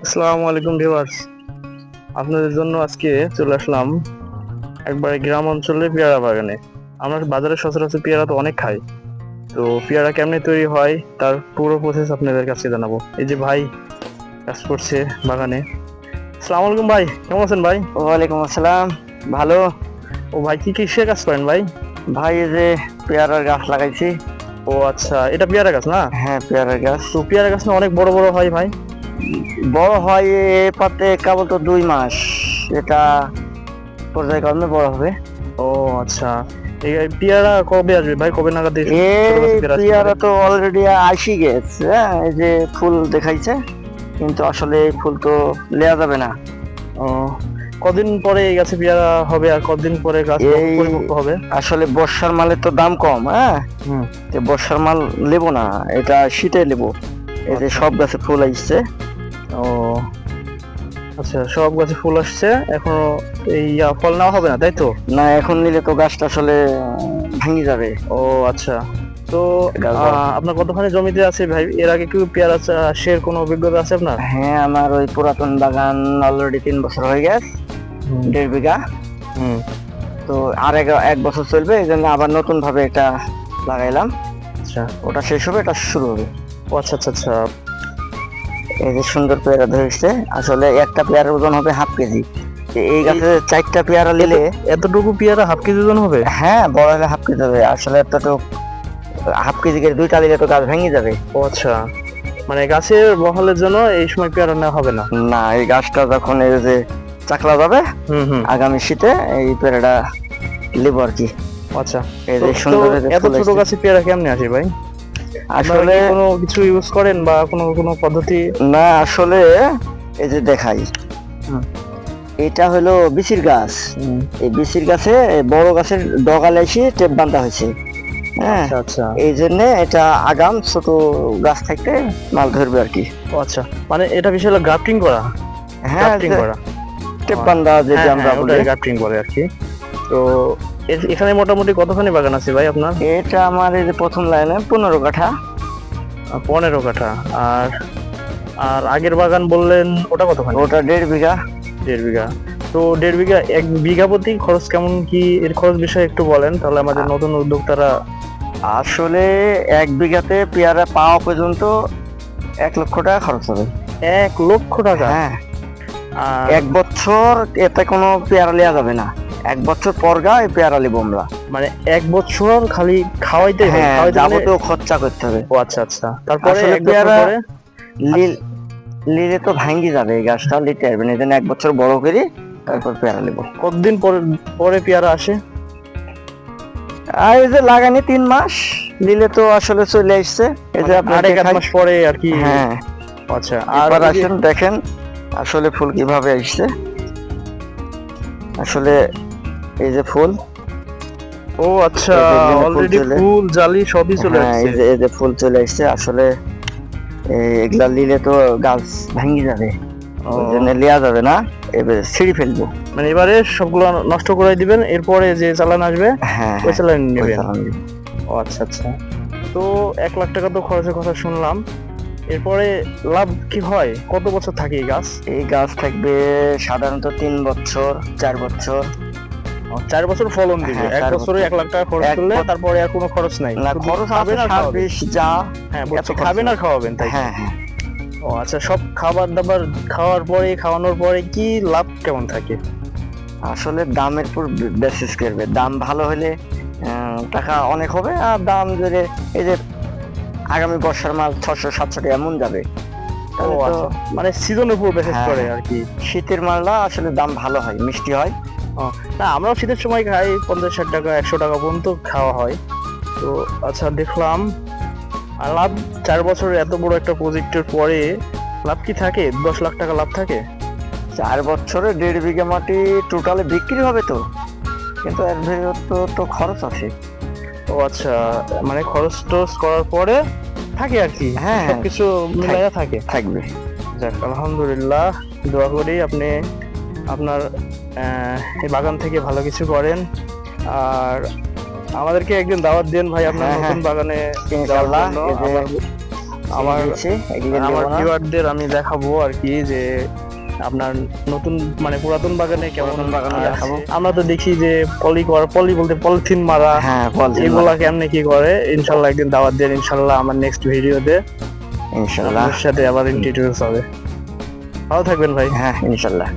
আসসালামু আলাইকুম ভিউয়ার্স, আপনাদের জন্য আজকে চলে আসলাম একবারে গ্রাম অঞ্চলে পেয়ারা বাগানে। আমরা বাজারে সচরাচর পেয়ারা তো অনেক খাই, তো পেয়ারা কেমনে তৈরি হয় তার পুরো প্রসেস আপনাদের কাছে জানাবো। এই যে ভাই কাজ করছে বাগানে। আসসালামু আলাইকুম ভাই, কেমন আছেন ভাই? ওয়ালাইকুম আসসালাম। ভালো। ও ভাই, কি কিসের কাজ করেন ভাই? ভাই এই যে পেয়ারার গাছ লাগাইছি। ও আচ্ছা, এটা পেয়ারা গাছ না? হ্যাঁ, পেয়ারার গাছ তো পেয়ারা গাছ না অনেক বড় বড় হয় ভাই? বড় হয় এ পাতে কেবল তো 2 মাস। এটা পর্যায়ক্রমে বড় হবে। ও আচ্ছা, এই পেয়ারা কবে আসবে ভাই? কবে নাগাদ এই ছোট এই গাছে পেয়ারা আসতে পারে? পেয়ারা তো অলরেডি আইসি গেছে। হ্যাঁ, এই যে ফুল দেখাইছে, কিন্তু আসলে এই ফুল তো নেওয়া যাবে না। ও, কদিন পরে এই গাছে পেয়ারা হবে আর কদিন পরে গাছ এই পরিপক্ক হবে? আসলে বর্ষার মালের তো দাম কম। হ্যাঁ, হুম। তো বর্ষার মাল নেবো না, এটা শীতে নেবো। এই যে আচ্ছা। সব গাছে ফুল আসছে। ও আচ্ছা, সব গাছে ফুল আসছে, এখনো এই ফল নেওয়া হবে না তাই তো? না, এখন নিলে তো গাছটা আসলে ভেঙে যাবে। ও আচ্ছা। তো গাছ বড়। আপনার কতখানি জমিতে আছে ভাই? এর আগে কি পেয়ারা চাষের কোনো অভিজ্ঞতা আছে আপনার? হ্যাঁ, আমার ওই পুরাতন বাগান অলরেডি 3 বছর হয়ে গেছে। হুম। 1.5 বিঘা। হুম। তো আর এক বছর চলবে, এই জন্য আবার নতুন ভাবে এটা লাগাইলাম। আচ্ছা। ওটা শেষ হবে, এটা শুরু হবে। ও আচ্ছা আচ্ছা আচ্ছা। এই যে সুন্দর পেয়ারা ধরেছে। আসলে একটা পেয়ারার ওজন হবে 1/2 কেজি। এই গাছে 4টা পেয়ারা নিলে এতটুকু পেয়ারা হাফ কেজি ওজন হবে? হ্যাঁ, বড় হলে 1/2 কেজি হবে। আসলে একটা তো 1/2 কেজি করে 2টা নিলে তো গাছ ভেঙে যাবে। ও আচ্ছা, মানে গাছের বহলের জন্য এই সময় পেয়ারা নেওয়া হবে না? না, এই গাছটা যখন এই যে চাকলা যাবে হুম হুম। আগামী শীতে, এই পেয়ারাটা নেবো আর কি। আচ্ছা। এই তো যে তো সুন্দর এই যে এত ফুল ছোট আসছে। গাছে পেয়ারা কেমনে আসে ভাই? আপনারা আসলে কি কোনো কিছু ইউজ করেন বা কোনো কোনো পদ্ধতি? না, আসলে এই যে দেখাই, হুম। এটা হলো বিচির গাছ। হুম। এই বিচির গাছে বড় গাছের ডগালে এসে টেপ বাঁধা হয়েছে। হ্যাঁ, আচ্ছা আচ্ছা। এই জন্য এটা আগাম ছোট গাছ থাকতে মাল ধরবে আর কি। ও আচ্ছা, মানে এটা বিশাল গ্রাফটিং করা? হ্যাঁ, গ্রাফটিং করা। টেপ বাঁধা যেটা হ্যাঁ আমরা হ্যাঁ, বলি। ওটাই গ্রাফটিং করে আর কি। তো এখানে মোটামুটি কতখানি বাগান আছে ভাই আপনার? এটা আমার এই যে প্রথম লাইনে 15 কাঠা। 15 কাঠা। আর আর আগের বাগান বললেন ওটা কতখানি? ওটা 1.5 বিঘা। 1.5 বিঘা। তো 1.5 বিঘা, 1 বিঘা প্রতি খরচ কেমন কি, এর খরচ বিষয়ে একটু বলেন তাহলে আমাদের নতুন উদ্যোক্তারা। আসলে 1 বিঘাতে পেয়ারা পাওয়া পর্যন্ত 1 লক্ষ টাকা খরচ হবে। 1 লক্ষ টাকা? হ্যাঁ, আর 1 বছর এতে কোনো পেয়ারা নেওয়া যাবে না। 1 বছর পর এই পেয়ারা নেবো আমরা। মানে 1 বছর খালি খাওয়াইতে হয়? হ্যাঁ, খাওয়াইতে মানে? যাবতীয় খরচা করতে হবে। ও আচ্ছা আচ্ছা, তারপরে আসলে 1 বছর পেয়ারা পরে? লিলে তো ভাঙ্গি যাবে, এই গাছটা নিতে পারবে না। এই জন্য 1 বছর বড় করি, তারপর পেয়ারা নেবো। কতদিন পরে পরে পেয়ারা আসে? আর এই যে লাগানি 3 মাস, নিলে তো আসলে চলে আসছে। এই যে মানে আপনার আর 1 মাস পরে আর কি? হ্যাঁ। আচ্ছা। আর আর এই যে- আসেন দেখেন আসলে ফুল কিভাবে আসছে। আসলে এই যে ফুল, ও আচ্ছা, এই যে এখানে ফুল অলরেডি চলে। ফুল জালি সবই চলে হ্যাঁ, আসছে। এই যে ফুল চলে আসছে। আসলে এগুলা নিলে তো গাছ ভেঙে যাবে, ও, ওই জন্য লিয়া যাবে না। এবারে ছিঁড়ে ফেলবো। মানে এবারে সবগুলো নষ্ট করে দিবেন, এরপরে যে চালান আসবে হ্যাঁ ওই হ্যাঁ, চালান ওই নেবেন? চালান দিব। ও আচ্ছা আচ্ছা। তো 1 লাখ টাকা তো খরচের কথা শুনলাম, এরপরে লাভ কি হয়? কত বছর থাকে এই গাছ? এই গাছ থাকবে সাধারণত 3 বছর 4 বছর। 4 বছর ফলন দিবে? হ্যাঁ, 1 বছরে 1 লাখ টাকা খরচ করলে তারপরে আর কোনো খরচ নাই? না, শুধু খরচ আছে খাবেন আর সার খাওয়াবেন? বিষ যা। হ্যাঁ এত বুঝছি, খরচ খাবেন না। আর খাওয়াবেন তাই তো? হ্যাঁ হ্যাঁ। ও আচ্ছা, সব খাবার দাবার খাওয়ার পরে, খাওয়ানোর পরে কি লাভ কেমন থাকে? আসলে দামের উপর বেসিস করবে। দাম ভালো হলে টাকা অনেক হবে, আর দাম যদি এই যে আগামী বর্ষার মাল 600-700 এমন যাবে। ও তাহলে তো আচ্ছা, মানে সিজনের উপর বেসিস হ্যাঁ, করে আর কি? শীতের মালটা আসলে দাম ভালো হয়, মিষ্টি হয়। ও, না আমরাও শীতের সময় খাই, 50-60 টাকা 100 টাকা পর্যন্ত খাওয়া হয়। তো আচ্ছা, দেখলাম। আর লাভ 4 বছরের এত বড় একটা প্রজেক্টের পরে লাভ কি থাকে? 10 লাখ টাকা লাভ থাকে? 4 বছরে 1.5 বিঘা মাটি টোটালে বিক্রি হবে তো, কিন্তু এর ভেতর তো খরচ আছে। ও আচ্ছা, মানে খরচ টরচ করার পরে থাকে আর কি? হ্যাঁ, সবকিছু মিলাইয়া থাকে? থাকবে। যাক আলহামদুলিল্লাহ, দোয়া করি আপনি আপনার এই বাগান থেকে ভালো কিছু করেন। আর আমাদেরকে একদিন দাওয়াত দেন ভাই আপনার হ্যাঁ, নতুন বাগানে যাওয়ার ইনশাআল্লাহ। জন্য। এই যে আমার আমার দিচ্ছি, এগুলো আমার নেবো না। ভিউয়ারদের আমি দেখাবো আর কি যে আপনার নতুন মানে পুরাতন বাগানে কেমন পুরাতন বাগানে আছে। দেখাবো। আমরা তো দেখি যে পলি বলতে পলিথিন মারা, হ্যাঁ, পলিথিন এগুলা কেমনে কি করে, ইনশাল্লাহ একদিন দাওয়াত দেন, ইনশাল্লাহ আমার নেক্সট ভিডিওতে ইনশাল্লাহ। আপনার সাথে আবার ইন্ট্রোডিউস হবে। ভালো থাকবেন ভাই। হ্যাঁ, ইনশাল্লাহ।